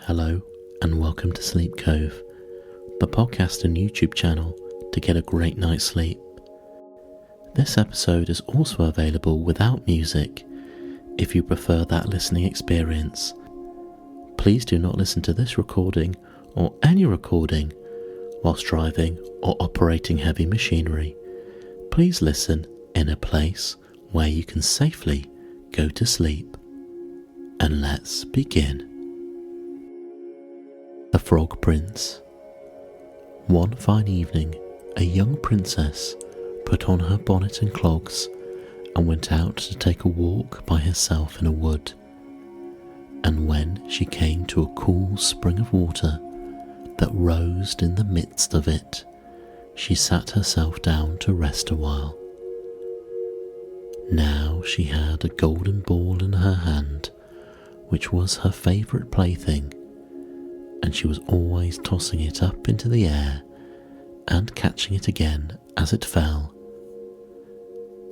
Hello and welcome to Sleep Cove, the podcast and YouTube channel to get a great night's sleep. This episode is also available without music if you prefer that listening experience. Please do not listen to this recording or any recording whilst driving or operating heavy machinery. Please listen in a place where you can safely go to sleep. And let's begin. The Frog Prince. One fine evening, a young princess put on her bonnet and clogs and went out to take a walk by herself in a wood. And when she came to a cool spring of water that rose in the midst of it, she sat herself down to rest a while. Now she had a golden ball in her hand, which was her favourite plaything, and she was always tossing it up into the air and catching it again as it fell.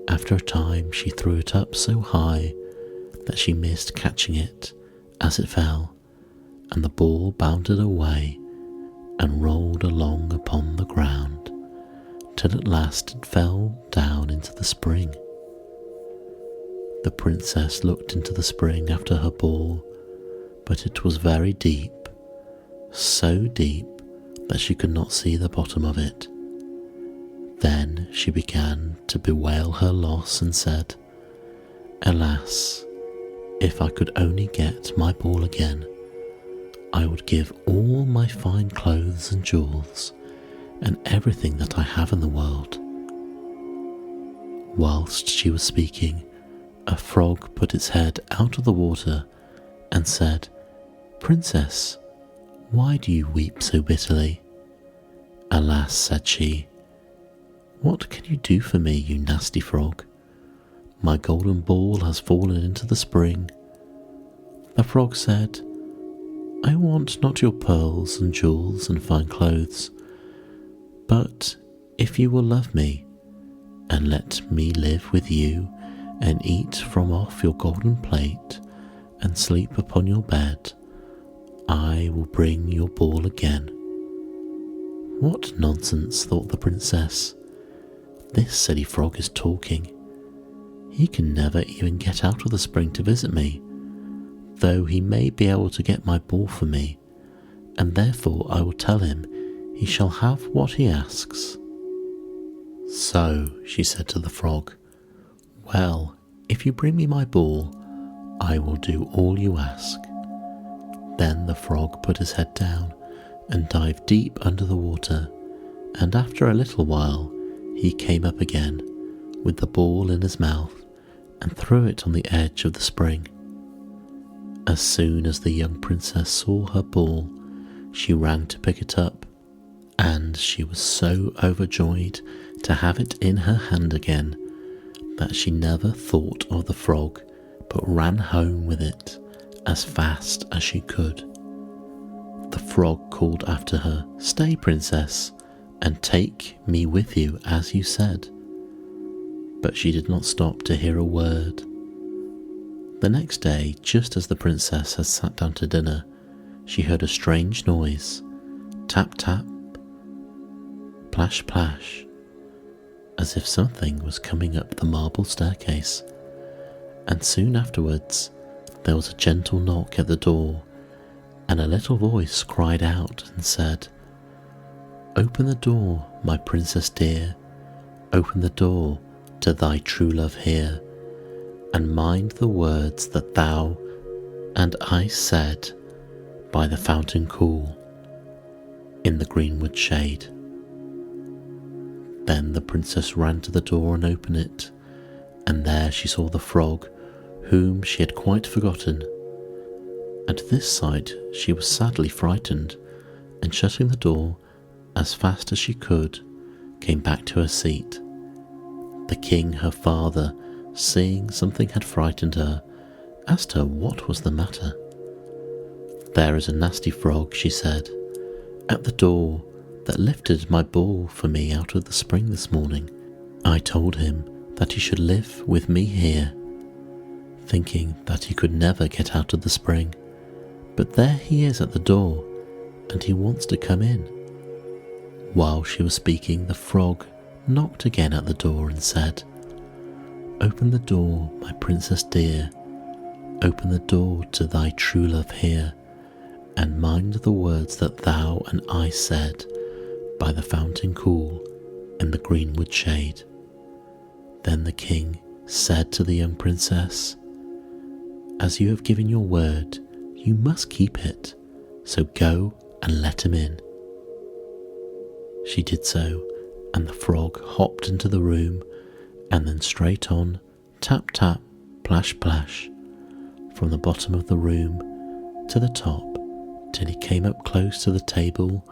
After a time she threw it up so high that she missed catching it as it fell, and the ball bounded away and rolled along upon the ground till at last it fell down into the spring. The princess looked into the spring after her ball, but it was very deep, so deep that she could not see the bottom of it. Then she began to bewail her loss and said, "Alas, if I could only get my ball again, I would give all my fine clothes and jewels and everything that I have in the world." Whilst she was speaking, a frog put its head out of the water and said, "Princess, why do you weep so bitterly?" "Alas," said she, "what can you do for me, you nasty frog? My golden ball has fallen into the spring." The frog said, "I want not your pearls and jewels and fine clothes, but if you will love me and let me live with you and eat from off your golden plate and sleep upon your bed, I will bring your ball again." "What nonsense," thought the princess. "This silly frog is talking. He can never even get out of the spring to visit me, though he may be able to get my ball for me, and therefore I will tell him he shall have what he asks." "So," she said to the frog, "well, if you bring me my ball, I will do all you ask." Then the frog put his head down and dived deep under the water, and after a little while he came up again with the ball in his mouth and threw it on the edge of the spring. As soon as the young princess saw her ball, she ran to pick it up, and she was so overjoyed to have it in her hand again that she never thought of the frog but ran home with it as fast as she could. The frog called after her, "Stay, princess, and take me with you as you said." But she did not stop to hear a word. The next day, just as the princess had sat down to dinner, she heard a strange noise, tap tap, plash plash, as if something was coming up the marble staircase, and soon afterwards there was a gentle knock at the door, and a little voice cried out and said, "Open the door, my princess dear, open the door to thy true love here, and mind the words that thou and I said by the fountain cool, in the greenwood shade." Then the princess ran to the door and opened it, and there she saw the frog, whom she had quite forgotten. At this sight she was sadly frightened, and shutting the door as fast as she could, came back to her seat. The king, her father, seeing something had frightened her, asked her what was the matter. "There is a nasty frog," she said, "at the door that lifted my ball for me out of the spring this morning. I told him that he should live with me here, thinking that he could never get out of the spring, but there he is at the door, and he wants to come in." While she was speaking, the frog knocked again at the door and said, "Open the door, my princess dear, open the door to thy true love here, and mind the words that thou and I said by the fountain cool in the greenwood shade." Then the king said to the young princess, "As you have given your word, you must keep it, so go and let him in." She did so, and the frog hopped into the room, and then straight on, tap tap, plash plash, from the bottom of the room to the top, till he came up close to the table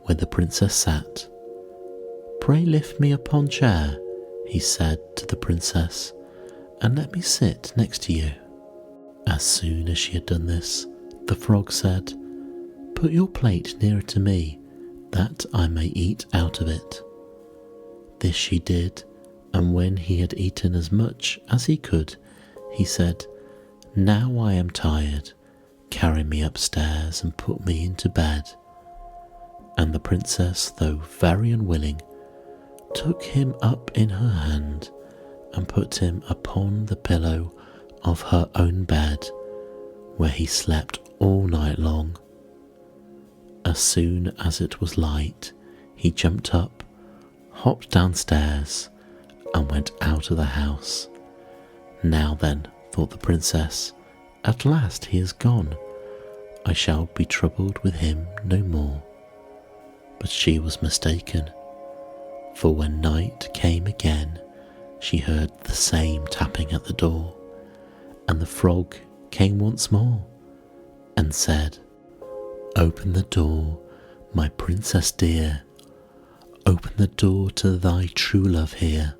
where the princess sat. "Pray lift me upon chair," he said to the princess, "and let me sit next to you." As soon as she had done this, the frog said, "Put your plate nearer to me, that I may eat out of it." This she did, and when he had eaten as much as he could, he said, "Now I am tired, carry me upstairs and put me into bed." And the princess, though very unwilling, took him up in her hand and put him upon the pillow of her own bed, where he slept all night long. As soon as it was light, he jumped up, hopped downstairs, and went out of the house. "Now then," thought the princess, "at last he is gone. I shall be troubled with him no more." But she was mistaken, for when night came again, she heard the same tapping at the door, and the frog came once more and said, "Open the door, my princess dear, open the door to thy true love here,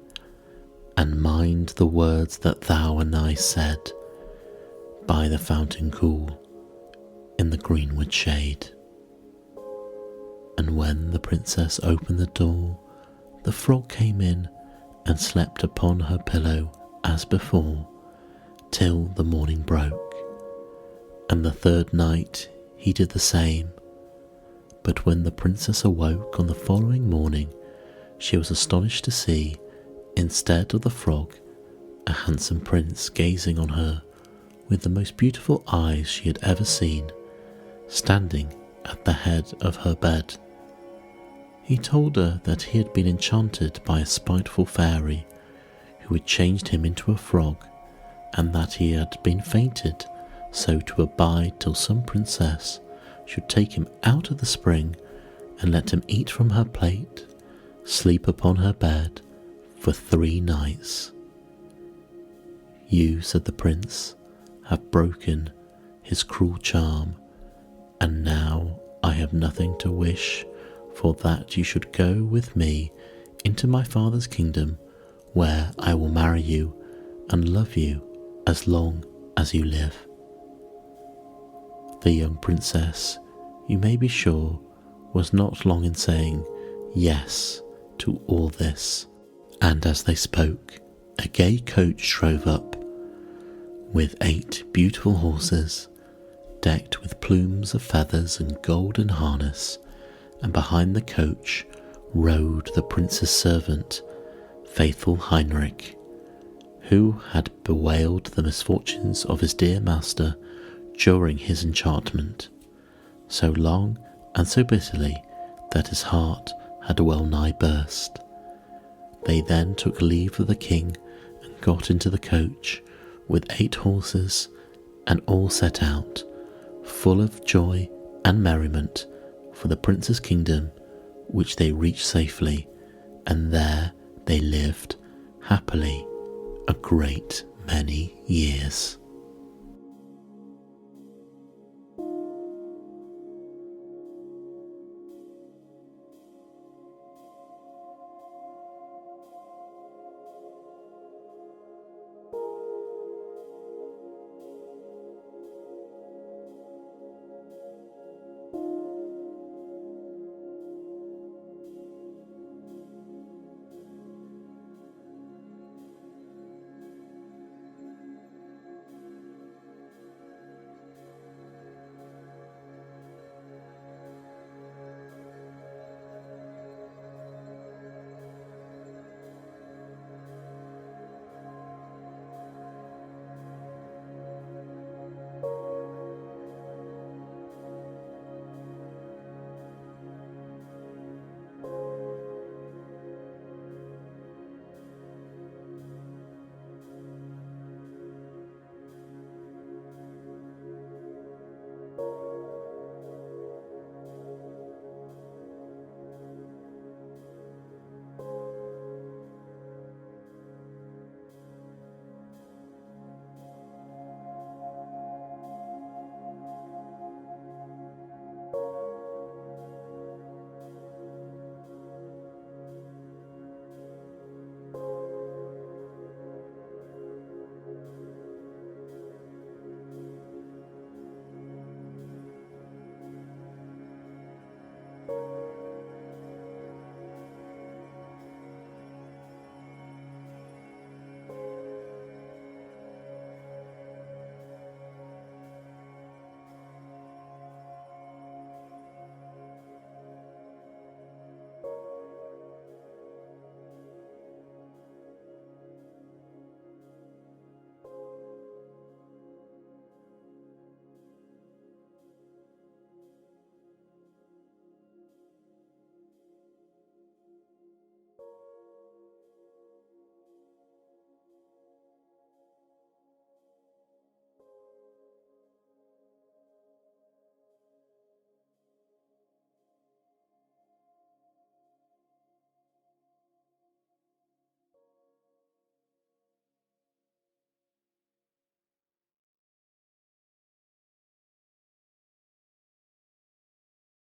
and mind the words that thou and I said by the fountain cool in the greenwood shade." And when the princess opened the door, the frog came in and slept upon her pillow as before, till the morning broke. And the third night he did the same. But when the princess awoke on the following morning, she was astonished to see, instead of the frog, a handsome prince gazing on her with the most beautiful eyes she had ever seen, standing at the head of her bed. He told her that he had been enchanted by a spiteful fairy who had changed him into a frog, and that he had been fated so to abide till some princess should take him out of the spring and let him eat from her plate, sleep upon her bed for 3 nights. "You," said the prince, "have broken his cruel charm, and now I have nothing to wish for that you should go with me into my father's kingdom, where I will marry you and love you as long as you live." The young princess, you may be sure, was not long in saying yes to all this, and as they spoke, a gay coach drove up with 8 beautiful horses, decked with plumes of feathers and golden harness, and behind the coach rode the prince's servant, faithful Heinrich, who had bewailed the misfortunes of his dear master during his enchantment, so long and so bitterly that his heart had well nigh burst. They then took leave of the king and got into the coach with 8 horses, and all set out, full of joy and merriment, for the prince's kingdom, which they reached safely, and there they lived happily a great many years.